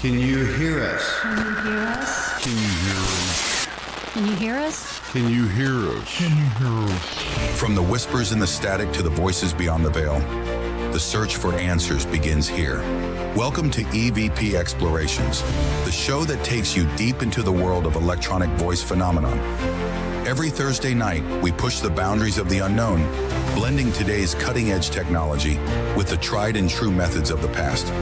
Can you hear us? Can you hear us? Can you hear us? Can you hear us? Can you hear us? Can you hear us? From the whispers and the static to the voices beyond the veil, the search for answers begins here. Welcome to EVP Explorations, the show that takes you deep into the world of electronic voice phenomenon. Every Thursday night, we push the boundaries of the unknown, blending today's cutting-edge technology with the tried and true methods of the past.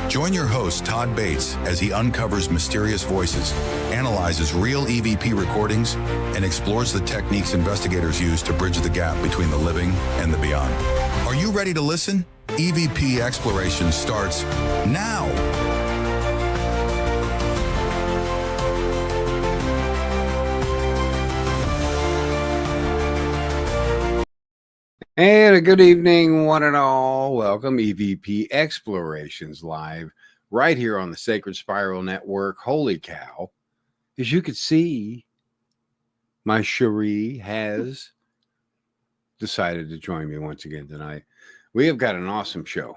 Join your host, Todd Bates, as he uncovers mysterious voices, analyzes real EVP recordings, and explores the techniques investigators use to bridge the gap between the living and the beyond. Are you ready to listen? EVP Exploration starts now. And a good evening, one and all. Welcome, EVP Explorations live right here on the Sacred Spiral Network. Holy cow. As you can see, my Cherie has decided to join me once again tonight. We have got an awesome show.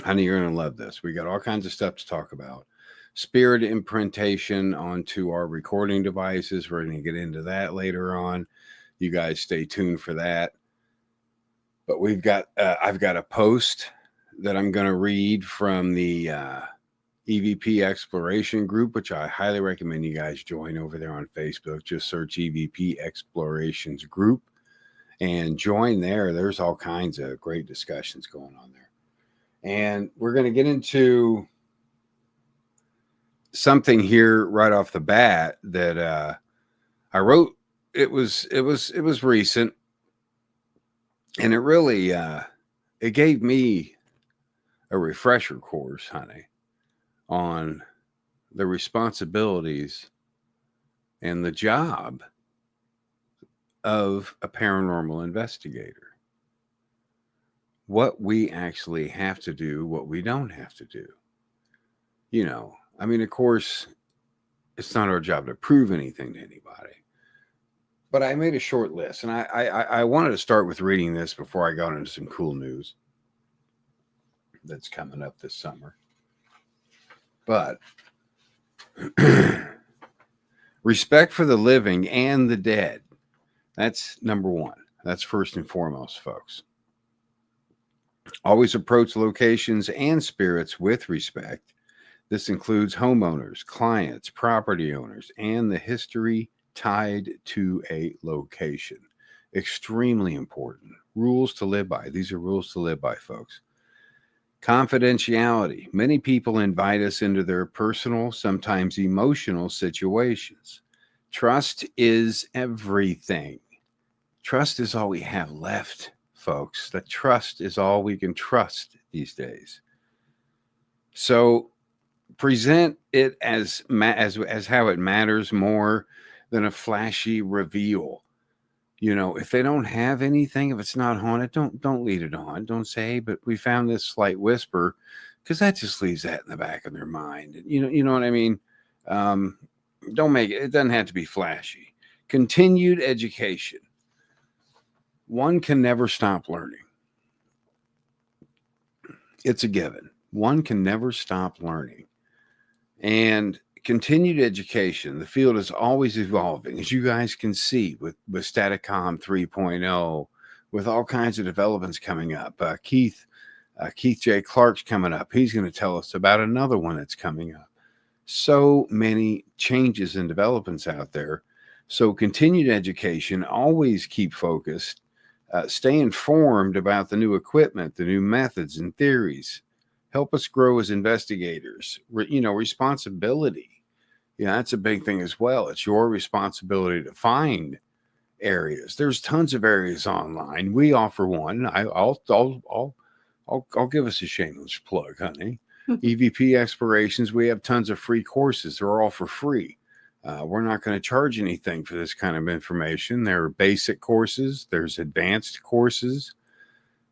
Honey, you're going to love this. We got all kinds of stuff to talk about. Spirit imprintation onto our recording devices. We're going to get into that later on. You guys stay tuned for that. But we've got, I've got a post that I'm going to read from the EVP Exploration group, which I highly recommend you guys join over there on Facebook. Just search EVP Explorations group and join there. There's all kinds of great discussions going on there. And we're going to get into something here right off the bat that I wrote. It was recent, and it really it gave me a refresher course, honey, on the responsibilities and the job of a paranormal investigator. What we actually have to do, what we don't have to do. You know, I mean, of course, it's not our job to prove anything to anybody. But I made a short list, and I wanted to start with reading this before I got into some cool news that's coming up this summer. But respect for the living and the dead. That's number one. That's first and foremost, folks. Always approach locations and spirits with respect. This includes homeowners, clients, property owners, and the history tied to a location. Extremely important. Rules to live by. These are rules to live by, folks. Confidentiality. Many people invite us into their personal, sometimes emotional situations. Trust is everything. Trust is all we have left, folks. The trust is all we can trust these days. So present it as how it matters more than a flashy reveal. You know, if they don't have anything, if it's not haunted, don't lead it on. Don't say, but we found this slight whisper, because that just leaves that in the back of their mind. You know what I mean? Don't make it. It doesn't have to be flashy. Continued education. One can never stop learning. It's a given. One can never stop learning. And continued education. The field is always evolving, as you guys can see with Staticom 3.0, with all kinds of developments coming up. Keith J. Clark's coming up. He's going to tell us about another one that's coming up. So many changes and developments out there. So continued education, always keep focused, stay informed about the new equipment, the new methods and theories. Help us grow as investigators. Responsibility. Yeah, that's a big thing as well. It's your responsibility to find areas. There's tons of areas online. We offer one. I'll give us a shameless plug, honey. EVP Explorations. We have tons of free courses. They're all for free. We're not going to charge anything for this kind of information. There are basic courses. There's advanced courses.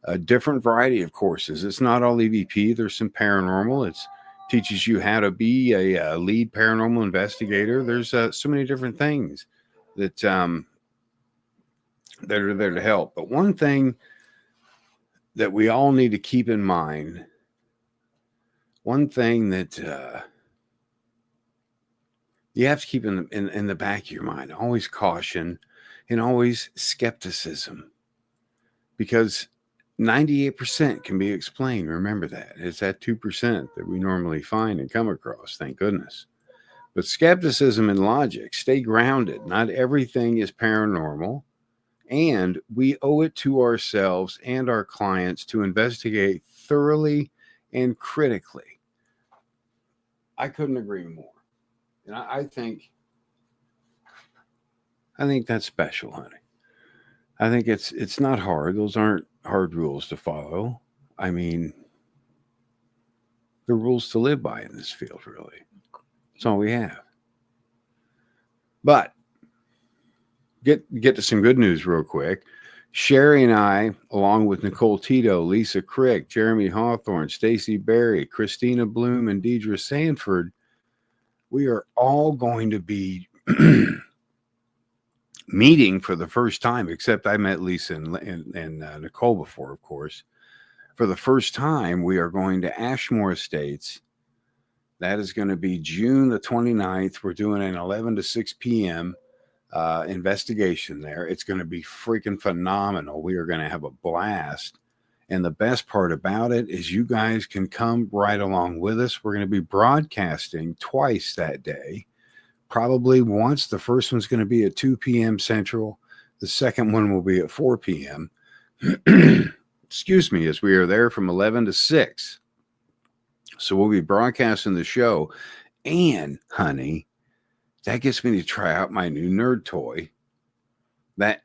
A different variety of courses. It's not all EVP. There's some paranormal. It teaches you how to be a lead paranormal investigator. There's so many different things that are there to help. But one thing that we all need to keep in mind one thing that you have to keep in the back of your mind, always caution and always skepticism, because 98% can be explained. Remember that. It's that 2% that we normally find and come across, thank goodness. But skepticism and logic, stay grounded. Not everything is paranormal, and we owe it to ourselves and our clients to investigate thoroughly and critically. I couldn't agree more. And I think that's special, honey. I think it's not hard. Those aren't hard rules to follow. I mean, the rules to live by in this field, really. That's all we have. But get to some good news real quick. Sherry and I, along with Nicole Tito, Lisa Crick, Jeremy Hawthorne, Stacy Berry, Christina Bloom, and Deidre Sanford, we are all going to be meeting for the first time, except I met Lisa and Nicole before, of course. For the first time, we are going to Ashmore Estates. That is going to be June the 29th. We're doing an 11 to 6 p.m. Investigation there. It's going to be freaking phenomenal. We are going to have a blast. And the best part about it is you guys can come right along with us. We're going to be broadcasting twice that day. Probably once. The first one's going to be at 2 p.m. Central. The second one will be at 4 p.m. Excuse me, as we are there from 11 to 6. So we'll be broadcasting the show. And, honey, that gets me to try out my new nerd toy. That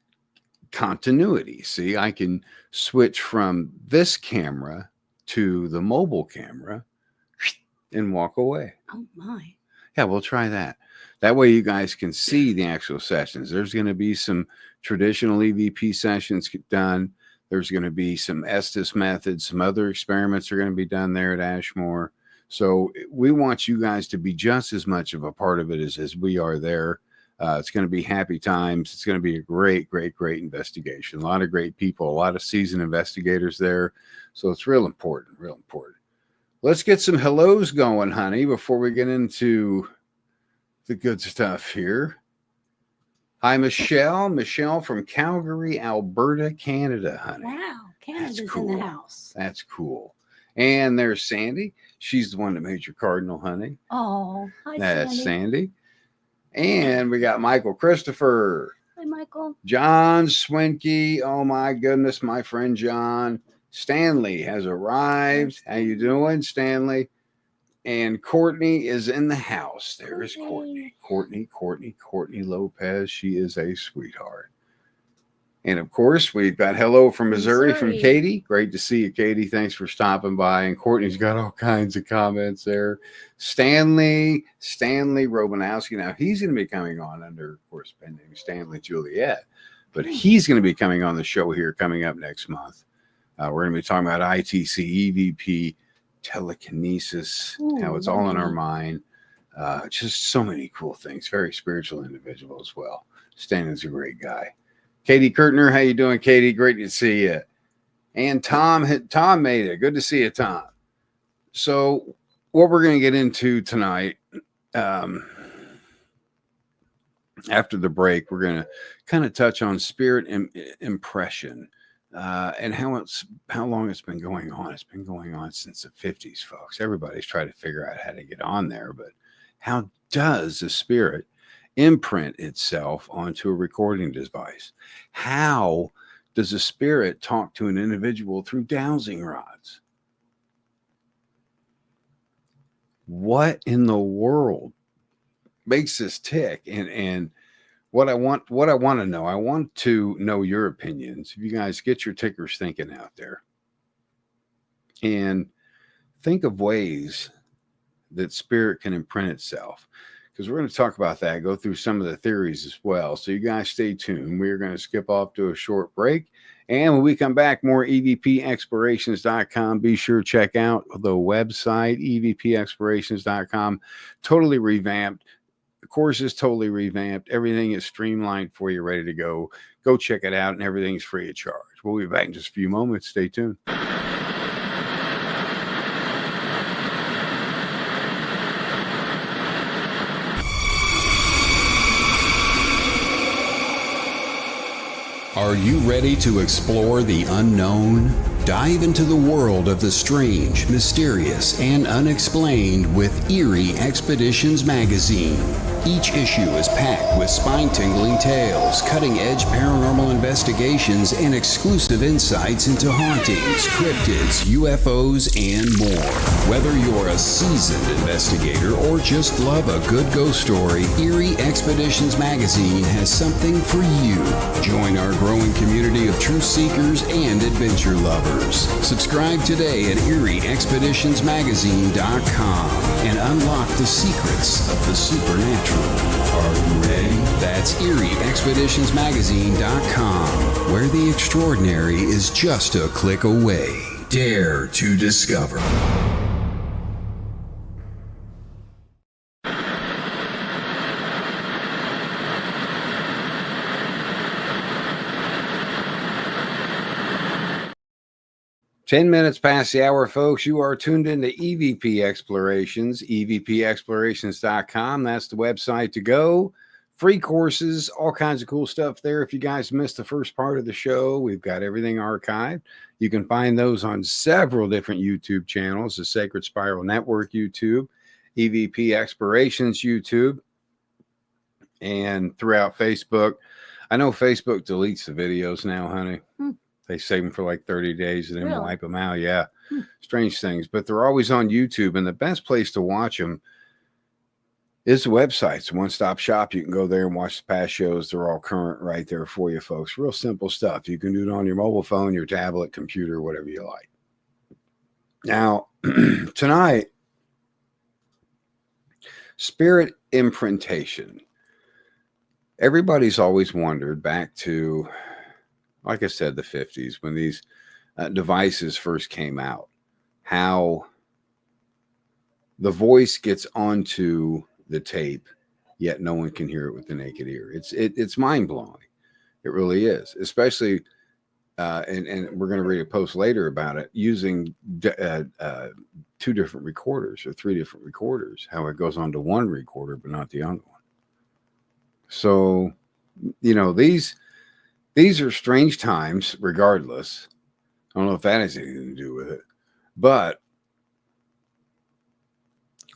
continuity. See, I can switch from this camera to the mobile camera and walk away. Oh, my. Yeah, we'll try that. That way you guys can see the actual sessions. There's going to be some traditional EVP sessions done. There's going to be some Estes methods. Some other experiments are going to be done there at Ashmore. So we want you guys to be just as much of a part of it as we are there. It's going to be happy times. It's going to be a great, great, great investigation. A lot of great people, a lot of seasoned investigators there. So it's real important, real important. Let's get some hellos going, honey, before we get into the good stuff here. Hi, Michelle. Michelle from Calgary, Alberta, Canada, honey. Wow, Canada's cool. in the house. That's cool. And there's Sandy. She's the one that made your cardinal, honey. Oh, hi, That's Sandy. Sandy. And we got Michael Christopher. Hi, Michael. John Swinke. Oh, my goodness, my friend John. Stanley has arrived. How you doing, Stanley? And Courtney is in the house. There is Courtney. Courtney Lopez. She is a sweetheart. And of course, we've got hello from Missouri from Katie. Great to see you, Katie. Thanks for stopping by. And Courtney's got all kinds of comments there. Stanley Robanowski. Now, he's going to be coming on under, of course, pen name Stanley Juliet. But he's going to be coming on the show here coming up next month. We're going to be talking about ITC, EVP, telekinesis, how it's all in our mind. Just so many cool things. Very spiritual individual as well. Stanley's a great guy. Katie Kurtner, how you doing, Katie? Great to see you. And Tom made it. Good to see you, Tom. So what we're going to get into tonight, after the break, we're going to kind of touch on spirit impression and how long it's been going on. It's been going on since the 50s, folks. Everybody's trying to figure out how to get on there, but how does the spirit imprint itself onto a recording device? How does a spirit talk to an individual through dowsing rods? What in the world makes this tick? And what I want to know, I want to know your opinions. If you guys get your tickers thinking out there and think of ways that spirit can imprint itself, because we're going to talk about that, go through some of the theories as well. So you guys stay tuned. We're going to skip off to a short break. And when we come back, more EVPExplorations.com. Be sure to check out the website, EVPExplorations.com. Totally revamped. The course is totally revamped. Everything is streamlined for you, ready to go. Go check it out, and everything's free of charge. We'll be back in just a few moments. Stay tuned. Are you ready to explore the unknown? Dive into the world of the strange, mysterious, and unexplained with EVP Expeditions magazine. Each issue is packed with spine-tingling tales, cutting-edge paranormal investigations, and exclusive insights into hauntings, cryptids, UFOs, and more. Whether you're a seasoned investigator or just love a good ghost story, EVP Expeditions magazine has something for you. Join our growing community of truth seekers and adventure lovers. Subscribe today at EVPExpeditionsmagazine.com and unlock the secrets of the supernatural. Are you ready? That's EVPExpeditionsmagazine.com, where the extraordinary is just a click away. Dare to discover. Ten minutes past the hour, folks. You are tuned into EVP Explorations, EVPExplorations.com. That's the website to go. Free courses, all kinds of cool stuff there. If you guys missed the first part of the show, we've got everything archived. You can find those on several different YouTube channels, the Sacred Spiral Network YouTube, EVP Explorations YouTube, and throughout Facebook. I know Facebook deletes the videos now, honey. They save them for like 30 days and then Really? wipe them out. Yeah. Strange things. But they're always on YouTube. And the best place to watch them is the website. It's a one-stop shop. You can go there and watch the past shows. They're all current right there for you, folks. Real simple stuff. You can do it on your mobile phone, your tablet, computer, whatever you like. Now, tonight, spirit imprintation. Everybody's always wondered back to, like I said, the 50s, when these devices first came out, how the voice gets onto the tape, yet no one can hear it with the naked ear. It's mind-blowing. It really is, especially, and we're going to read a post later about it, using two different recorders or three different recorders, how it goes onto one recorder, but not the other one. So, you know, these are strange times, regardless. I don't know if that has anything to do with it. But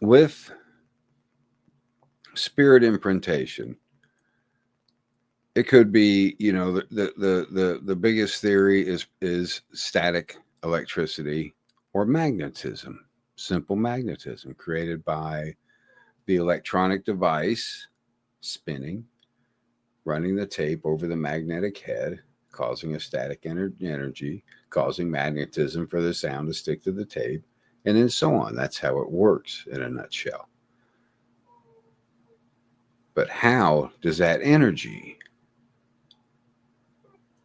with spirit imprintation, it could be, you know, the biggest theory is static electricity or magnetism, simple magnetism created by the electronic device spinning, running the tape over the magnetic head, causing a static energy, causing magnetism for the sound to stick to the tape, and then so on. That's how it works in a nutshell. But how does that energy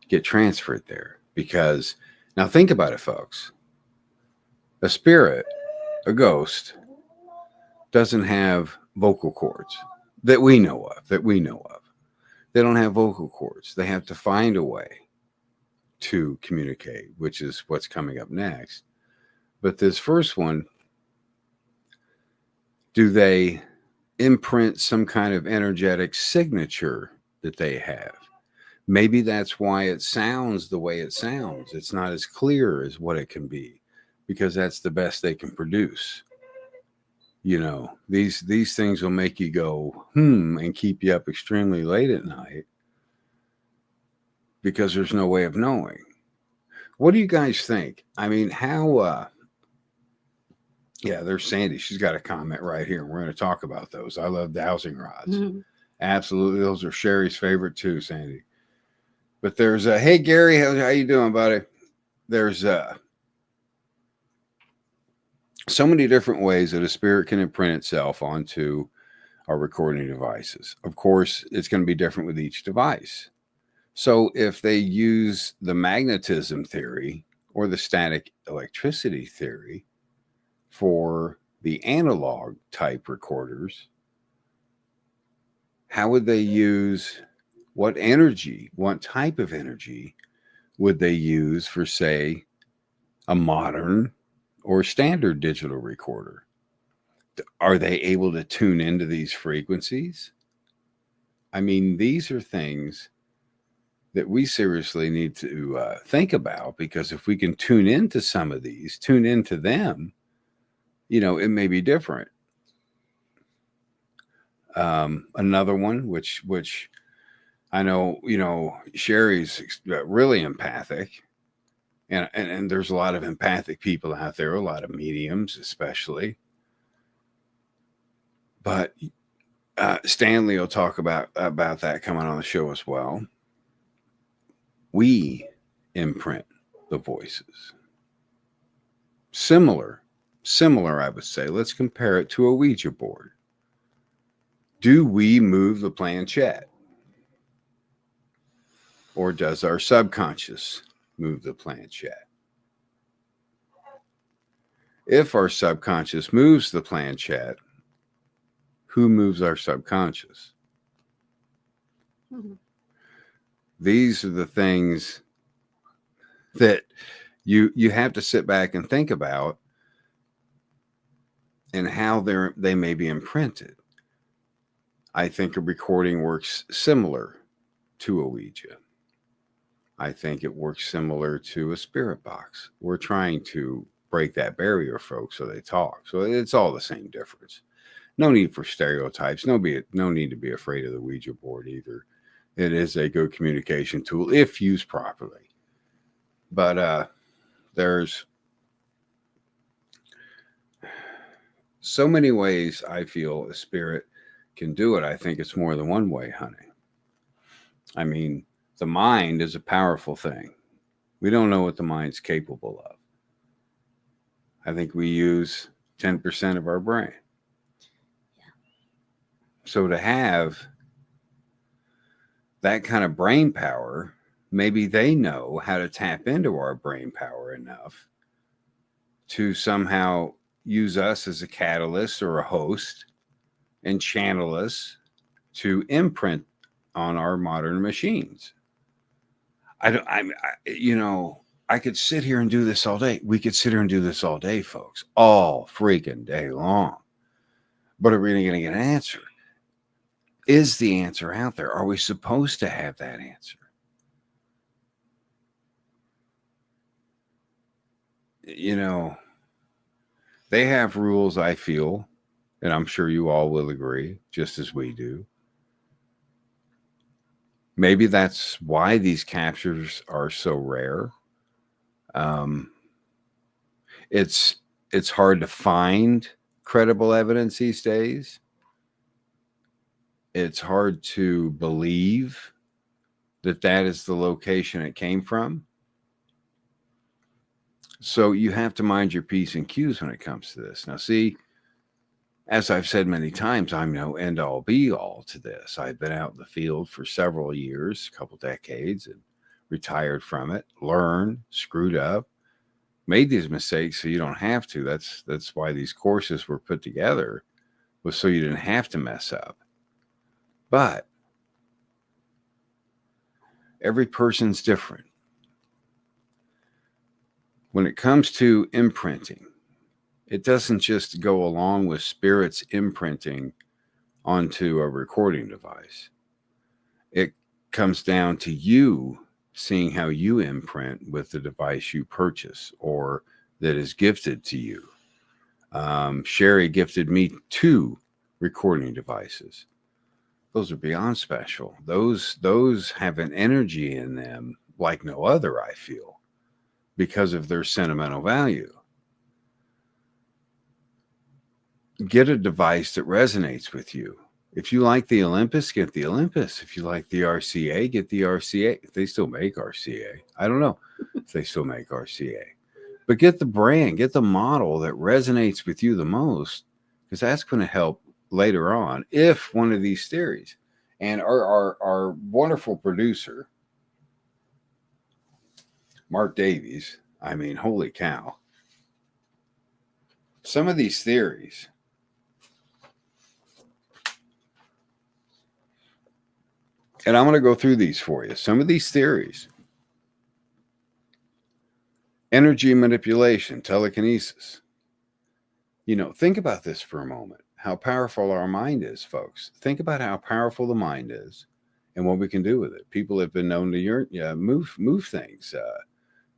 get transferred there? Because now think about it, folks. A spirit, a ghost, doesn't have vocal cords that we know of. They don't have vocal cords. They have to find a way to communicate, which is what's coming up next. But this first one, do they imprint some kind of energetic signature that they have? Maybe that's why it sounds the way it sounds. It's not as clear as what it can be, because that's the best they can produce. You know, these things will make you go, and keep you up extremely late at night because there's no way of knowing. What do you guys think? I mean, how, yeah, there's Sandy. She's got a comment right here. We're going to talk about those. I love dowsing rods. Absolutely. Those are Sherry's favorite too, Sandy. But there's hey, Gary, how you doing, buddy? There's so many different ways that a spirit can imprint itself onto our recording devices. Of course, it's going to be different with each device. So if they use the magnetism theory or the static electricity theory for the analog type recorders, how would they use, what energy, what type of energy would they use for, say, a modern or standard digital recorder? Are they able to tune into these frequencies? I mean, these are things that we seriously need to think about, because if we can tune into some of these, tune into them, it may be different. Another one, which I know, Sherry's really empathic, and there's a lot of empathic people out there, a lot of mediums especially. But Stanley will talk about that coming on the show as well. We imprint the voices. Similar, I would say. Let's compare it to a Ouija board. Do we move the planchette? Or does our subconscious move the planchette? If our subconscious moves the planchette, who moves our subconscious? Mhm. These are the things that you have to sit back and think about, and how they may be imprinted. I think a recording works similar to a Ouija. I think it works similar to a spirit box. We're trying to break that barrier, folks, so they talk. So it's all the same difference. No need for stereotypes. No need to be afraid of the Ouija board either. It is a good communication tool if used properly. But there's so many ways I feel a spirit can do it. I think it's more than one way, honey. I mean, the mind is a powerful thing. We don't know what the mind's capable of. I think we use 10% of our brain. Yeah. So to have that kind of brain power, maybe they know how to tap into our brain power enough to somehow use us as a catalyst or a host and channel us to imprint on our modern machines. I could sit here and do this all day. We could sit here and do this all day, folks, all freaking day long. But are we going to get an answer? Is the answer out there? Are we supposed to have that answer? They have rules, I feel, and I'm sure you all will agree, just as we do. Maybe that's why these captures are so rare. It's hard to find credible evidence these days. It's hard to believe that is the location it came from. So you have to mind your P's and Q's when it comes to this. Now, see, as I've said many times, I'm no end all be all to this. I've been out in the field for several years, a couple decades, and retired from it, learned, screwed up, made these mistakes so you don't have to. That's why these courses were put together, was so you didn't have to mess up. But every person's different. When it comes to imprinting, it doesn't just go along with spirits imprinting onto a recording device. It comes down to you seeing how you imprint with the device you purchase or that is gifted to you. Sherry gifted me 2 recording devices. Those are beyond special. Those have an energy in them like no other, I feel, because of their sentimental value. Get a device that resonates with you. If you like the Olympus, get the Olympus. If you like the RCA, get the RCA. If they still make RCA, I don't know if they still make RCA. But get the brand, get the model that resonates with you the most, because that's going to help later on if one of these theories. And our wonderful producer, Mark Davies, I mean, holy cow. Some of these theories, and I'm going to go through these for you. Some of these theories: energy manipulation, telekinesis. Think about this for a moment. How powerful our mind is, folks. Think about how powerful the mind is and what we can do with it. People have been known to move things.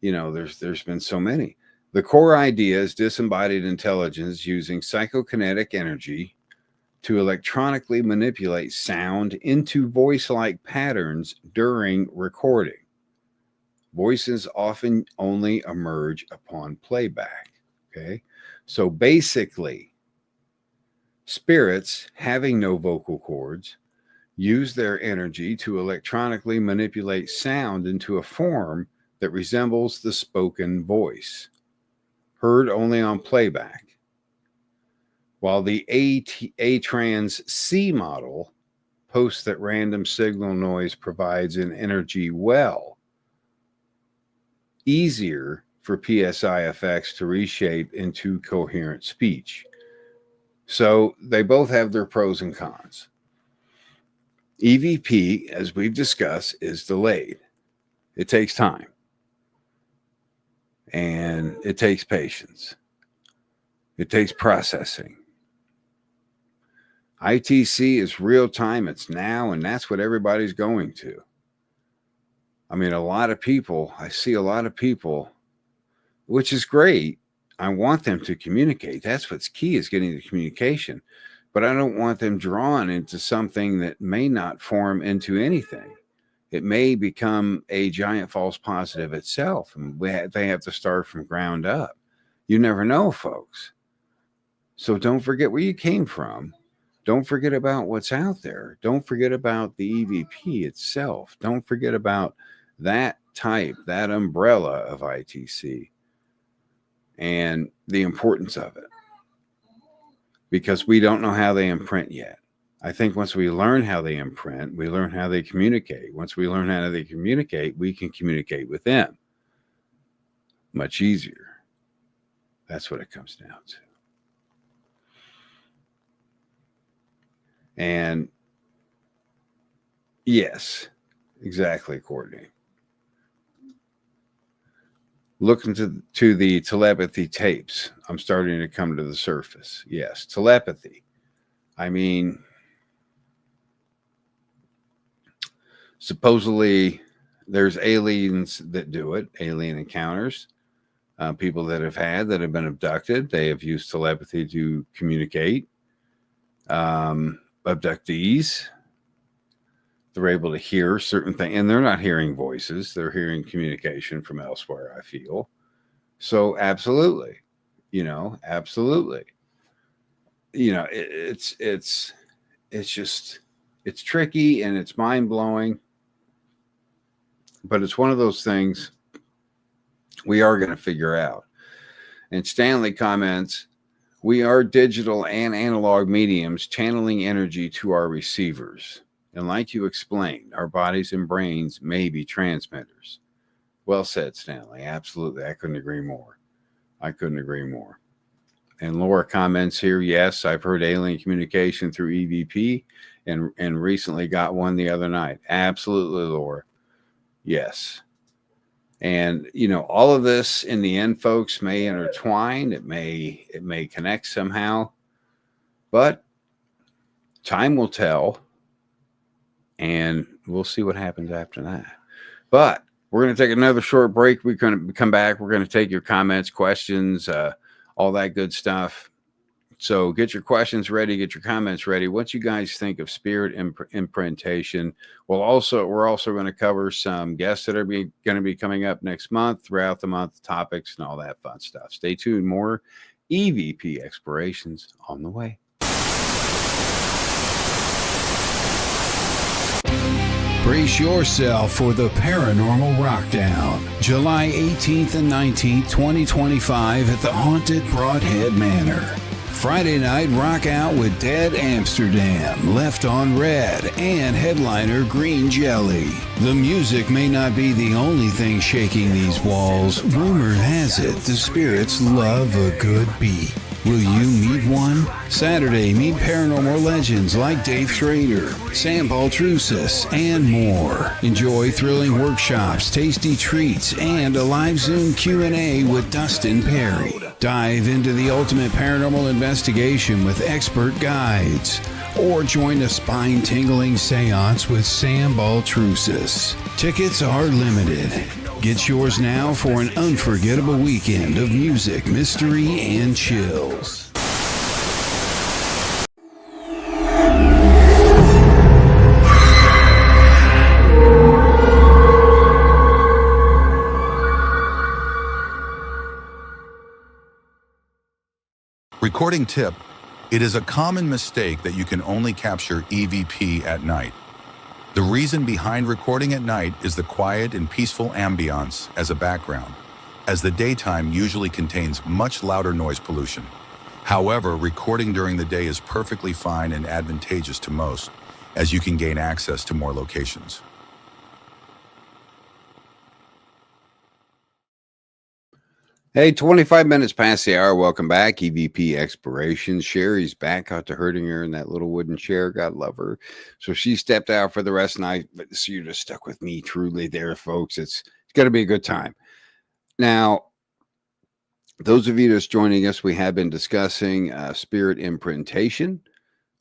There's been so many. The core idea is disembodied intelligence using psychokinetic energy to electronically manipulate sound into voice-like patterns during recording. Voices often only emerge upon playback. Okay, so basically, spirits having no vocal cords use their energy to electronically manipulate sound into a form that resembles the spoken voice, heard only on playback. While the A-Trans-C model posts that random signal noise provides an energy well, easier for PSI effects to reshape into coherent speech. So they both have their pros and cons. EVP, as we've discussed, is delayed. It takes time. And it takes patience. It takes processing. ITC is real time. It's now, and that's what everybody's going to. I mean, I see a lot of people, which is great. I want them to communicate. That's what's key, is getting the communication. But I don't want them drawn into something that may not form into anything. It may become a giant false positive itself, and they have to start from ground up. You never know, folks. So don't forget where you came from. Don't forget about what's out there. Don't forget about the EVP itself. Don't forget about that type, that umbrella of ITC, and the importance of it, because we don't know how they imprint yet. I think once we learn how they imprint, we learn how they communicate. Once we learn how they communicate, we can communicate with them much easier. That's what it comes down to. And yes, exactly, Courtney. Looking to the telepathy tapes, I'm starting to come to the surface. Yes, telepathy. I mean, supposedly there's aliens that do it, alien encounters, people that have been abducted. They have used telepathy to communicate. Abductees, they're able to hear certain things, and they're not hearing voices. They're hearing communication from elsewhere, I feel. So absolutely, absolutely. It's tricky and it's mind blowing, but it's one of those things we are going to figure out. And Stanley comments, we are digital and analog mediums channeling energy to our receivers. And like you explained, our bodies and brains may be transmitters. Well said, Stanley. Absolutely. I couldn't agree more. And Laura comments here, yes, I've heard alien communication through EVP and recently got one the other night. Absolutely, Laura. Yes. And, all of this in the end, folks, may intertwine. It may connect somehow, but time will tell, and we'll see what happens after that. But we're going to take another short break. We're going to come back. We're going to take your comments, questions, all that good stuff. So get your questions ready, get your comments ready. What you guys think of spirit imprintation? We're also going to cover some guests that are going to be coming up next month, throughout the month, topics and all that fun stuff. Stay tuned. More EVP Explorations on the way. Brace yourself for the Paranormal Rockdown, July 18th and 19th, 2025 at the Haunted Broadhead Manor. Friday night rock out with Dead Amsterdam, Left on Red, and headliner Green Jelly. The music may not be the only thing shaking these walls. Rumor has it the spirits love a good beat. Will you meet one? Saturday, meet paranormal legends like Dave Schrader, Sam Baltrusis, and more. Enjoy thrilling workshops, tasty treats, and a live Zoom Q&A with Dustin Perry. Dive into the ultimate paranormal investigation with expert guides. or join a spine-tingling seance with Sam Baltrusis. Tickets are limited. Get yours now for an unforgettable weekend of music, mystery, and chills. Recording tip: it is a common mistake that you can only capture EVP at night. The reason behind recording at night is the quiet and peaceful ambiance as a background, as the daytime usually contains much louder noise pollution. However, recording during the day is perfectly fine and advantageous to most, as you can gain access to more locations. Hey, 25 minutes past the hour. Welcome back. EVP Explorations. Sherry's back out to hurting her in that little wooden chair. God love her. So she stepped out for the rest of the night. But so you're just stuck with me truly there, folks. It's going to be a good time. Now, those of you that's joining us, we have been discussing spirit imprintation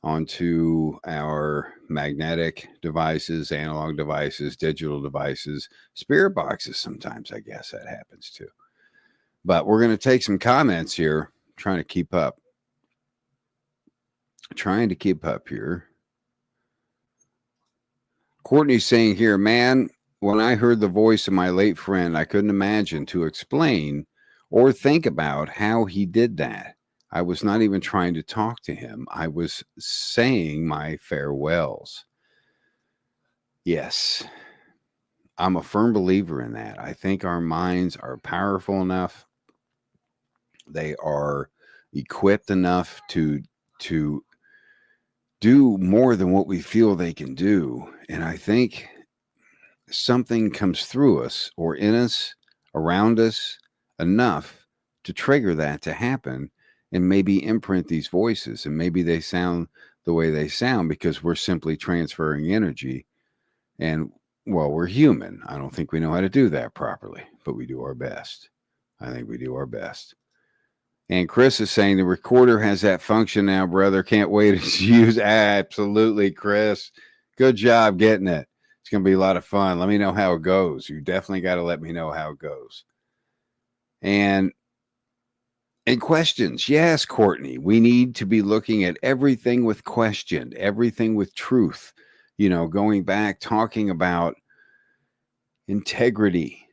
onto our magnetic devices, analog devices, digital devices, spirit boxes. Sometimes I guess that happens too. But we're going to take some comments here, trying to keep up here. Courtney's saying here, man, when I heard the voice of my late friend, I couldn't imagine to explain or think about how he did that. I was not even trying to talk to him. I was saying my farewells. Yes, I'm a firm believer in that. I think our minds are powerful enough. They are equipped enough to do more than what we feel they can do. And I think something comes through us or in us, around us, enough to trigger that to happen and maybe imprint these voices. And maybe they sound the way they sound because we're simply transferring energy. And, well, we're human. I don't think we know how to do that properly, but we do our best. I think we do our best. And Chris is saying the recorder has that function now, brother. Can't wait to use. Absolutely, Chris. Good job getting it. It's going to be a lot of fun. Let me know how it goes. You definitely got to let me know how it goes. And questions. Yes, Courtney, we need to be looking at everything with question, everything with truth. You know, going back, talking about integrity.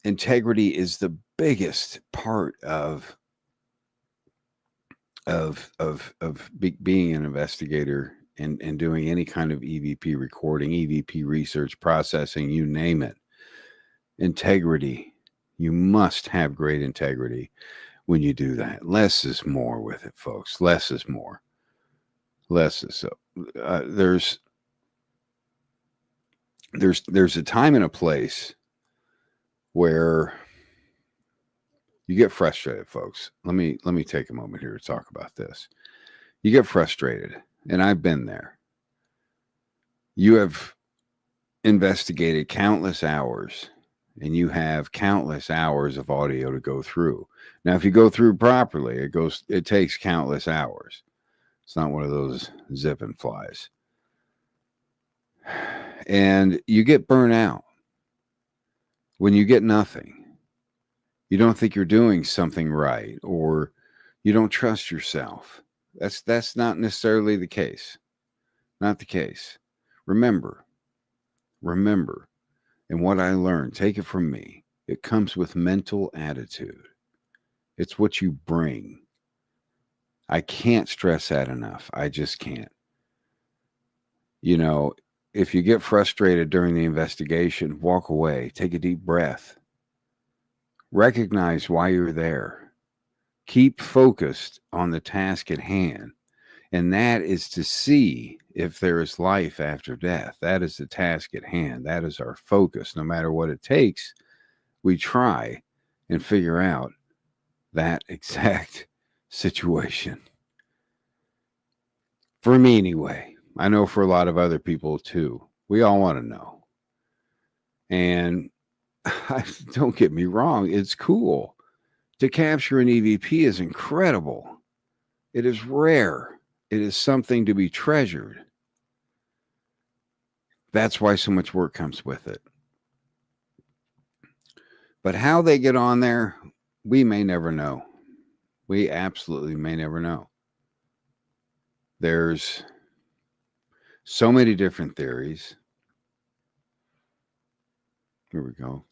Integrity is the biggest part of being an investigator and doing any kind of EVP recording, EVP research, processing, you name it. Integrity. You must have great integrity when you do that. Less is more with it, folks. Less is more. Less is so. There's a time and a place where you get frustrated, folks. Let me take a moment here to talk about this. You get frustrated, and I've been there. You have investigated countless hours, and you have countless hours of audio to go through. Now, if you go through properly, it takes countless hours. It's not one of those zip and flies. And you get burnt out when you get nothing. You don't think you're doing something right, or you don't trust yourself. That's not necessarily the case. Not the case. Remember, and what I learned, take it from me, it comes with mental attitude. It's what you bring. I can't stress that enough. I just can't. You know, if you get frustrated during the investigation, walk away, take a deep breath. Recognize why you're there. Keep focused on the task at hand. And that is to see if there is life after death. That is the task at hand. That is our focus. No matter what it takes, we try and figure out that exact situation. For me, anyway. I know for a lot of other people, too. We all want to know. And don't get me wrong, it's cool. To capture an EVP is incredible. It is rare. It is something to be treasured. That's why so much work comes with it. But how they get on there, we may never know. We absolutely may never know. There's so many different theories. Here we go.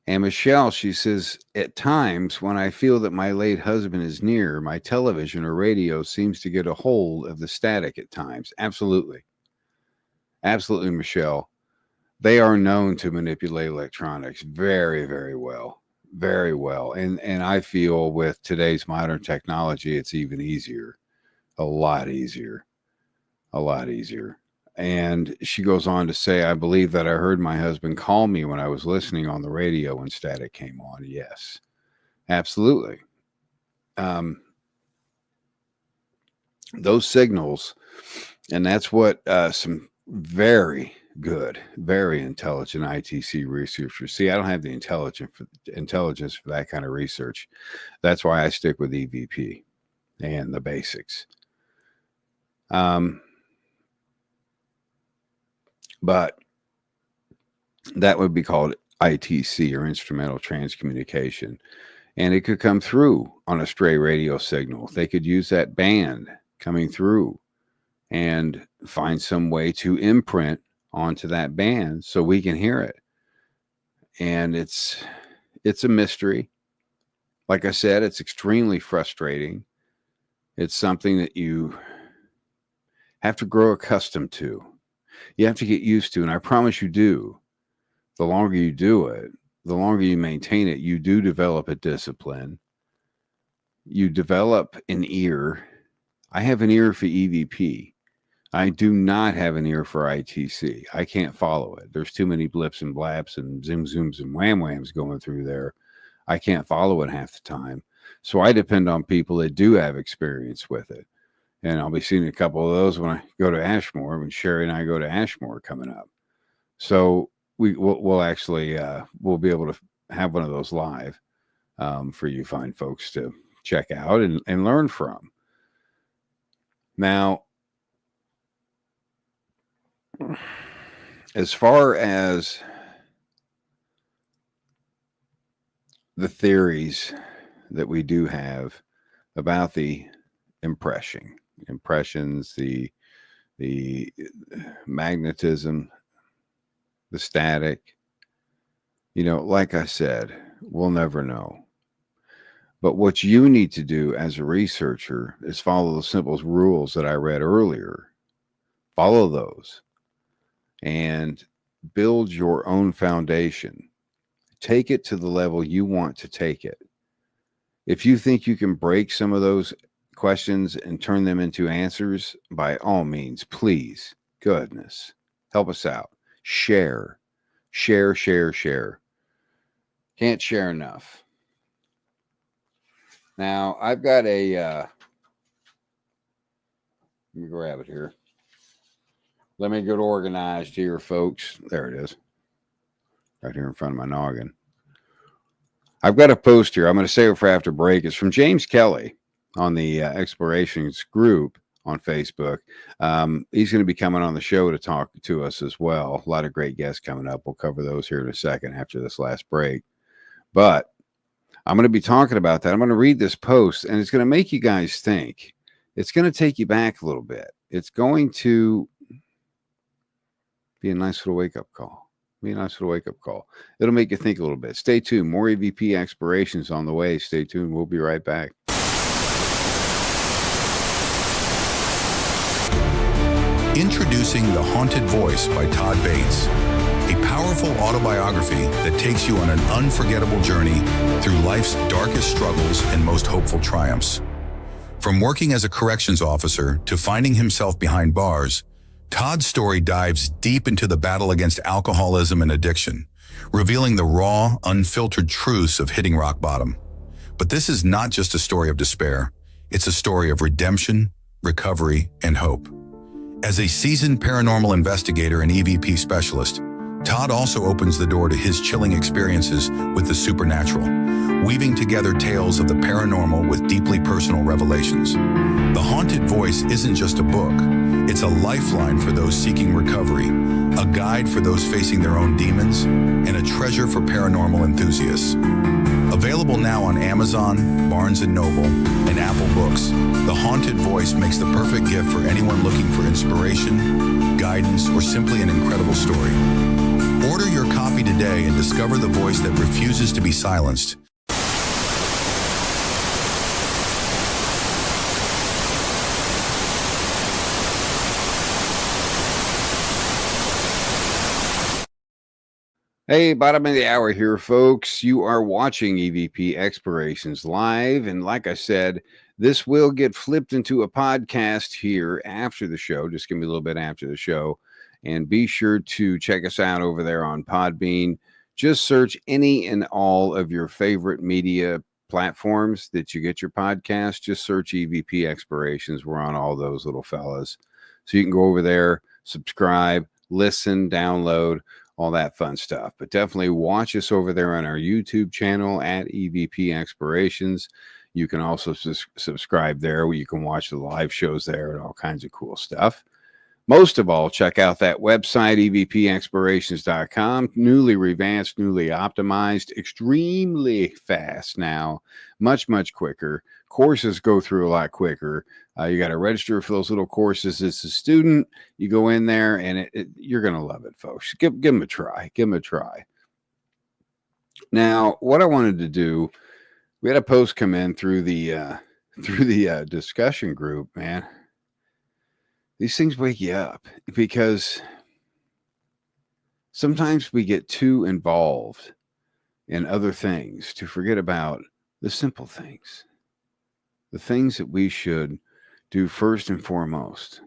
And Michelle, she says, at times when I feel that my late husband is near, my television or radio seems to get a hold of the static at times. Absolutely. Absolutely, Michelle. They are known to manipulate electronics very, very well. Very well. And I feel with today's modern technology, it's even easier. A lot easier. A lot easier. And she goes on to say, I believe that I heard my husband call me when I was listening on the radio when static came on. Yes, absolutely. Those signals, and that's what some very good, very intelligent ITC researchers see. I don't have the intelligence for that kind of research. That's why I stick with EVP and the basics. But that would be called ITC, or instrumental transcommunication. And it could come through on a stray radio signal. They could use that band coming through and find some way to imprint onto that band so we can hear it. And it's a mystery. Like I said, it's extremely frustrating. It's something that you have to grow accustomed to. You have to get used to, and I promise you do. The longer you do it, the longer you maintain it, you do develop a discipline. You develop an ear. I have an ear for EVP. I do not have an ear for ITC. I can't follow it. There's too many blips and blaps and zoom zooms and wham whams going through there. I can't follow it half the time. So I depend on people that do have experience with it. And I'll be seeing a couple of those when I go to Ashmore, when Sherry and I go to Ashmore coming up. So we'll actually we'll be able to have one of those live for you fine folks to check out and learn from. Now, as far as the theories that we do have about the impressions, the magnetism, the static, like I said, we'll never know. But what you need to do as a researcher is follow the simple rules that I read earlier. Follow those and build your own foundation. Take it to the level you want to take it. If you think you can break some of those questions and turn them into answers, by all means, please, goodness, help us out. Share. Can't share enough. Now, I've got a, let me grab it here. Let me get organized here, folks. There it is. Right here in front of my noggin. I've got a post here. I'm going to save it for after break. It's from James Kelly on the Explorations group on Facebook. He's going to be coming on the show to talk to us as well. A lot of great guests coming up. We'll cover those here in a second after this last break. But I'm going to be talking about that. I'm going to read this post, and it's going to make you guys think. It's going to take you back a little bit. It's going to be a nice little wake-up call. It'll make you think a little bit. Stay tuned. More EVP Explorations on the way. Stay tuned. We'll be right back. Introducing The Haunted Voice by Todd Bates, a powerful autobiography that takes you on an unforgettable journey through life's darkest struggles and most hopeful triumphs. From working as a corrections officer to finding himself behind bars, Todd's story dives deep into the battle against alcoholism and addiction, revealing the raw, unfiltered truths of hitting rock bottom. But this is not just a story of despair. It's a story of redemption, recovery, and hope. As a seasoned paranormal investigator and EVP specialist, Todd also opens the door to his chilling experiences with the supernatural, weaving together tales of the paranormal with deeply personal revelations. The Haunted Voice isn't just a book, it's a lifeline for those seeking recovery, a guide for those facing their own demons, and a treasure for paranormal enthusiasts. Available now on Amazon, Barnes & Noble, and Apple Books, The Haunted Voice makes the perfect gift for anyone looking for inspiration, guidance, or simply an incredible story. Order your copy today and discover the voice that refuses to be silenced. Hey, bottom of the hour here, folks. You are watching EVP Explorations live. And like I said, this will get flipped into a podcast here after the show. Just give me a little bit after the show. And be sure to check us out over there on Podbean. Just search any and all of your favorite media platforms that you get your podcast. Just search EVP Explorations. We're on all those little fellas. So you can go over there, subscribe, listen, download, all that fun stuff. But definitely watch us over there on our YouTube channel at EVP Explorations. You can also subscribe there where you can watch the live shows there and all kinds of cool stuff. Most of all, check out that website, evpexplorations.com. Newly revamped, newly optimized, extremely fast now. Much, much quicker. Courses go through a lot quicker. You got to register for those little courses as a student. You go in there, and you're going to love it, folks. Give them a try. Give them a try. Now, what I wanted to do, we had a post come in through the discussion group, man. These things wake you up because sometimes we get too involved in other things to forget about the simple things, the things that we should do first and foremost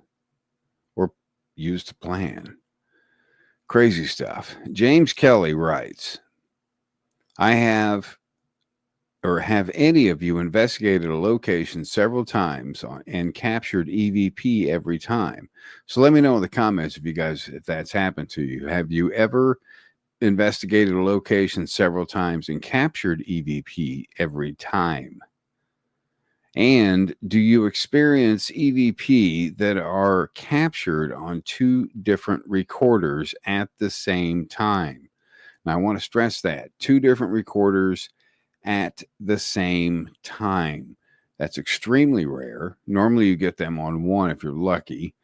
or use to plan. Crazy stuff. James Kelly writes, have any of you investigated a location several times and captured EVP every time? So let me know in the comments if that's happened to you. Have you ever investigated a location several times and captured EVP every time? And do you experience EVP that are captured on two different recorders at the same time? Now, I want to stress that. Two different recorders at the same time. That's extremely rare. Normally you get them on one if you're lucky,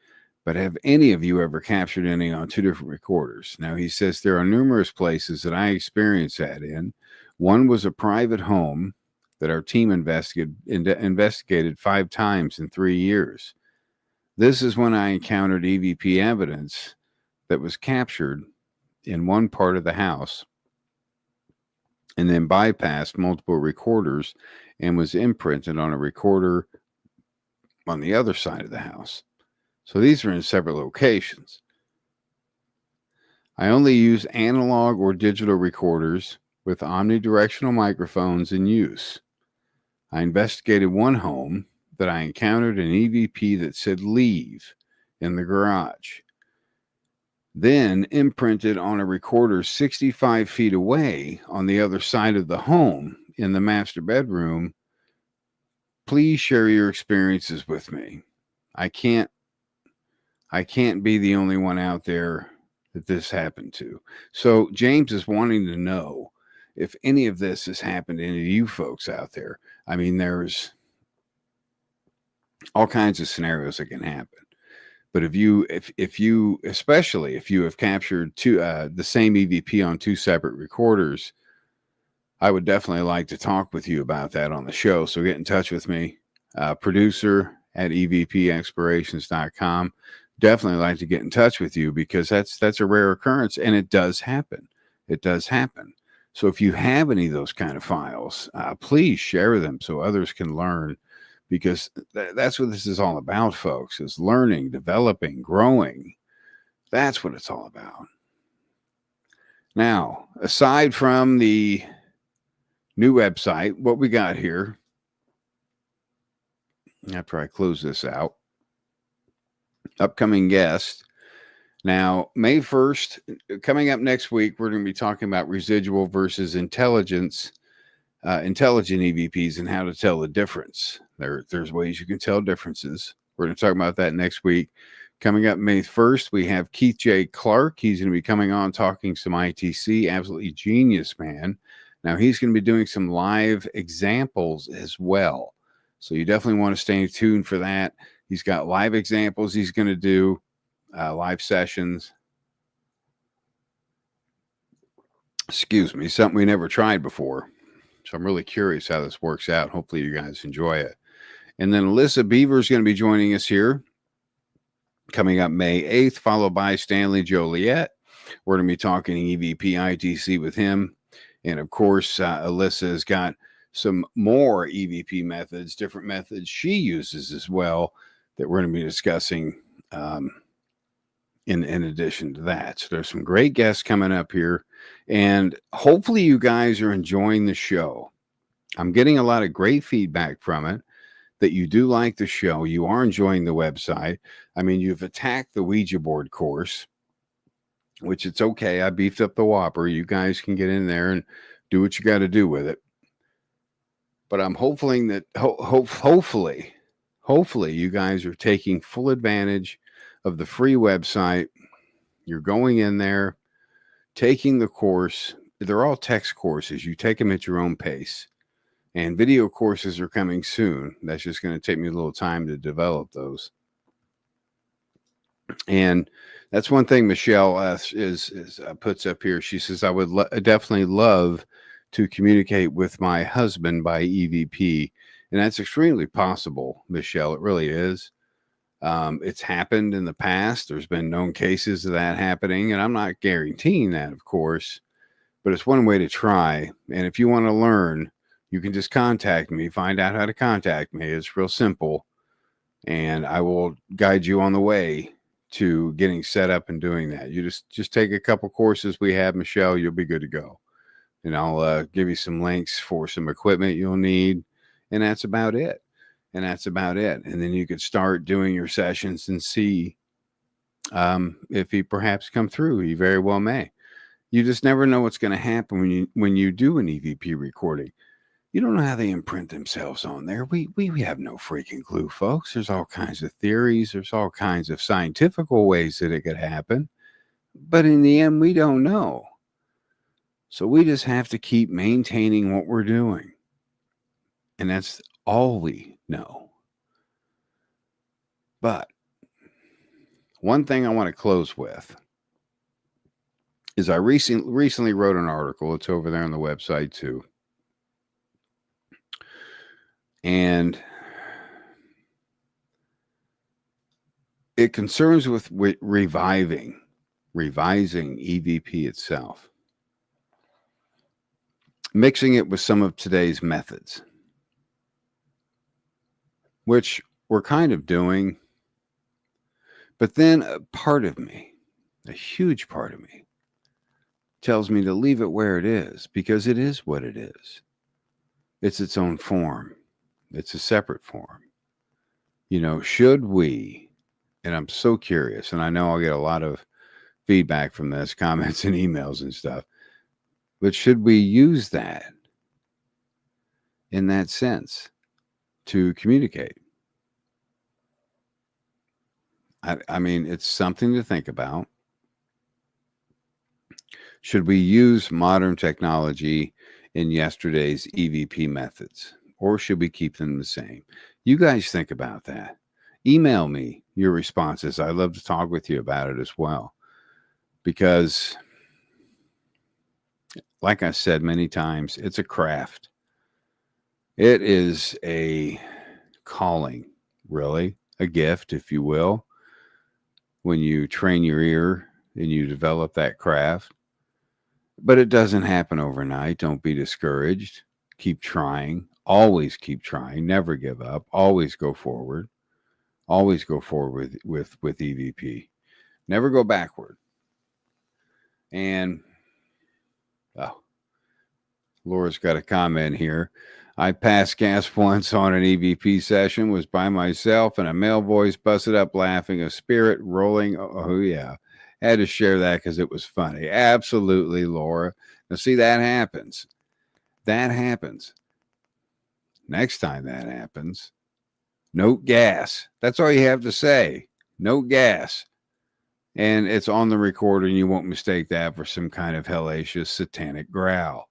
but have any of you ever captured any on two different recorders? Now, he says there are numerous places that I experienced that in. One was a private home that our team investigated 5 times in 3 years. This is when I encountered EVP evidence that was captured in one part of the house and then bypassed multiple recorders and was imprinted on a recorder on the other side of the house. So these are in separate locations. I only use analog or digital recorders with omnidirectional microphones in use. I investigated one home that I encountered an EVP that said leave in the garage, then imprinted on a recorder 65 feet away on the other side of the home in the master bedroom. Please share your experiences with me. I can't be the only one out there that this happened to. So James is wanting to know if any of this has happened to any of you folks out there. I mean, there's all kinds of scenarios that can happen. But if you especially if you have captured the same EVP on two separate recorders, I would definitely like to talk with you about that on the show. So get in touch with me, producer at evpexplorations.com. Definitely like to get in touch with you because that's a rare occurrence, and it does happen. It does happen. So if you have any of those kind of files, please share them so others can learn. Because that's what this is all about, folks, is learning, developing, growing. That's what it's all about. Now, aside from the new website, what we got here, after I close this out, upcoming guest, Now, May 1st, coming up next week, we're going to be talking about residual versus intelligent EVPs and how to tell the difference. There's ways you can tell differences. We're going to talk about that next week. Coming up May 1st, we have Keith J. Clark. He's going to be coming on talking some ITC. Absolutely genius, man. Now, he's going to be doing some live examples as well. So you definitely want to stay tuned for that. He's got live examples he's going to do, live sessions. Excuse me, something we never tried before. So I'm really curious how this works out. Hopefully you guys enjoy it. And then Alyssa Beaver is going to be joining us here coming up May 8th, followed by Stanley Joliet. We're going to be talking EVP ITC with him. And of course, Alyssa has got some more EVP methods, different methods she uses as well that we're going to be discussing in addition to that. So there's some great guests coming up here. And hopefully you guys are enjoying the show. I'm getting a lot of great feedback from it, that you do like the show. You are enjoying the website. I mean, you've attacked the Ouija board course, which it's okay. I beefed up the Whopper. You guys can get in there and do what you got to do with it. But I'm hoping that hopefully you guys are taking full advantage of the free website. You're going in there, taking the course. They're all text courses. You take them at your own pace. And video courses are coming soon. That's just going to take me a little time to develop those. And that's one thing Michelle puts up here. She says, I would definitely love to communicate with my husband by EVP. And that's extremely possible, Michelle. It really is. It's happened in the past. There's been known cases of that happening. And I'm not guaranteeing that, of course. But it's one way to try. And if you want to learn, you can just contact me, find out how to contact me. It's real simple. And I will guide you on the way to getting set up and doing that. You just take a couple courses we have, Michelle, you'll be good to go. And I'll give you some links for some equipment you'll need. And that's about it. And then you could start doing your sessions and see if he perhaps come through. He very well may. You just never know what's going to happen when you do an EVP recording. You don't know how they imprint themselves on there. We have no freaking clue, folks. There's all kinds of theories. There's all kinds of scientific ways that it could happen. But in the end, we don't know. So we just have to keep maintaining what we're doing. And that's all we know. But one thing I want to close with is I recently wrote an article. It's over there on the website too. And it concerns with revising EVP itself, mixing it with some of today's methods, which we're kind of doing. But then a part of me, a huge part of me, tells me to leave it where it is, because it is what it is. It's its own form. It's a separate form. Should we, and I'm so curious, and I know I'll get a lot of feedback from this, comments and emails and stuff, but should we use that in that sense to communicate? I mean, it's something to think about. Should we use modern technology in yesterday's EVP methods? Or should we keep them the same? You guys think about that. Email me your responses. I'd love to talk with you about it as well. Because, like I said many times, it's a craft. It is a calling, really, a gift, if you will, when you train your ear and you develop that craft. But it doesn't happen overnight. Don't be discouraged. Keep trying. Always keep trying. Never give up. Always go forward. Always go forward with EVP. Never go backward. And Laura's got a comment here. I passed gas once on an EVP session, was by myself, and a male voice busted up laughing, a spirit rolling. Oh, yeah. Had to share that because it was funny. Absolutely, Laura. Now, see, that happens. That happens. Next time that happens, note gas. That's all you have to say. Note gas. And it's on the recorder, and you won't mistake that for some kind of hellacious satanic growl,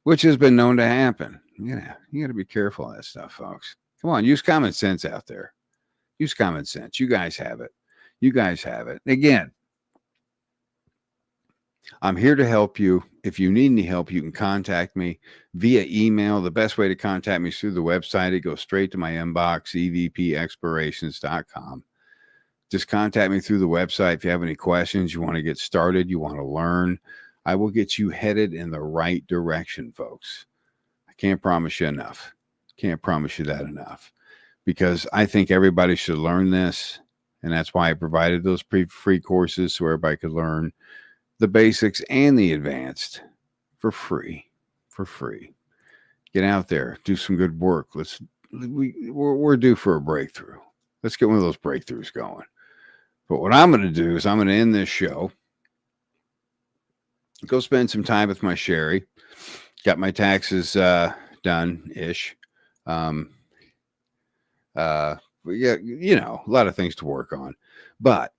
which has been known to happen. Yeah, you got to be careful of that stuff, folks. Come on, use common sense out there. Use common sense. You guys have it. You guys have it. Again, I'm here to help you. If you need any help, you can contact me via email. The best way to contact me is through the website. It goes straight to my inbox, evpexplorations.com. Just contact me through the website. If you have any questions, you want to get started, you want to learn, I will get you headed in the right direction, folks. I can't promise you enough. Can't promise you that enough, because I think everybody should learn this. And that's why I provided those free courses so everybody could learn the basics and the advanced for free. Get out there, do some good work. We're due for a breakthrough. Let's get one of those breakthroughs going. But what I'm going to do is I'm going to end this show, go spend some time with my Sherry. Got my taxes done-ish. Yeah, you know, a lot of things to work on. But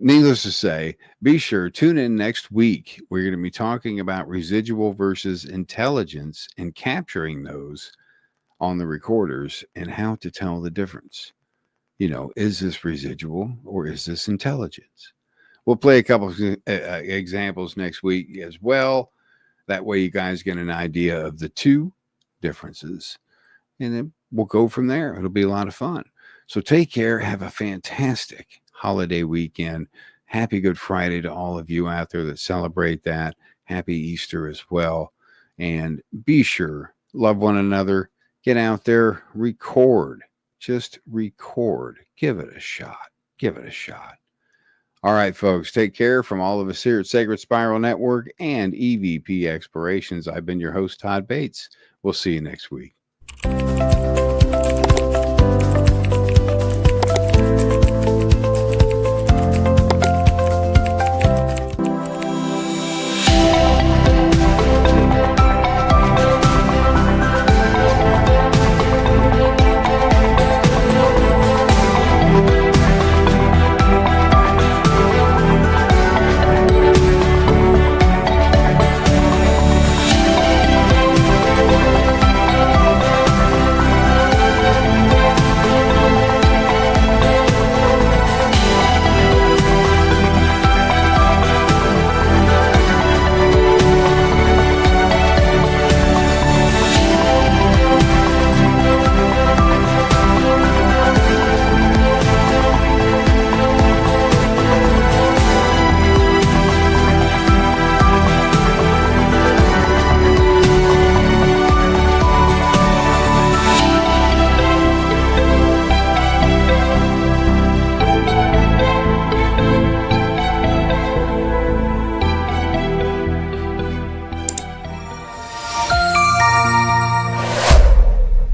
needless to say, be sure, tune in next week. We're going to be talking about residual versus intelligence and capturing those on the recorders and how to tell the difference. You know, is this residual or is this intelligence? We'll play a couple of examples next week as well. That way you guys get an idea of the two differences. And then we'll go from there. It'll be a lot of fun. So take care. Have a fantastic holiday weekend. Happy Good Friday to all of you out there that celebrate that. Happy Easter as well. And be sure, love one another. Get out there, record. Just record. Give it a shot. Give it a shot. All right, folks. Take care from all of us here at Sacred Spiral Network and EVP Explorations. I've been your host, Todd Bates. We'll see you next week.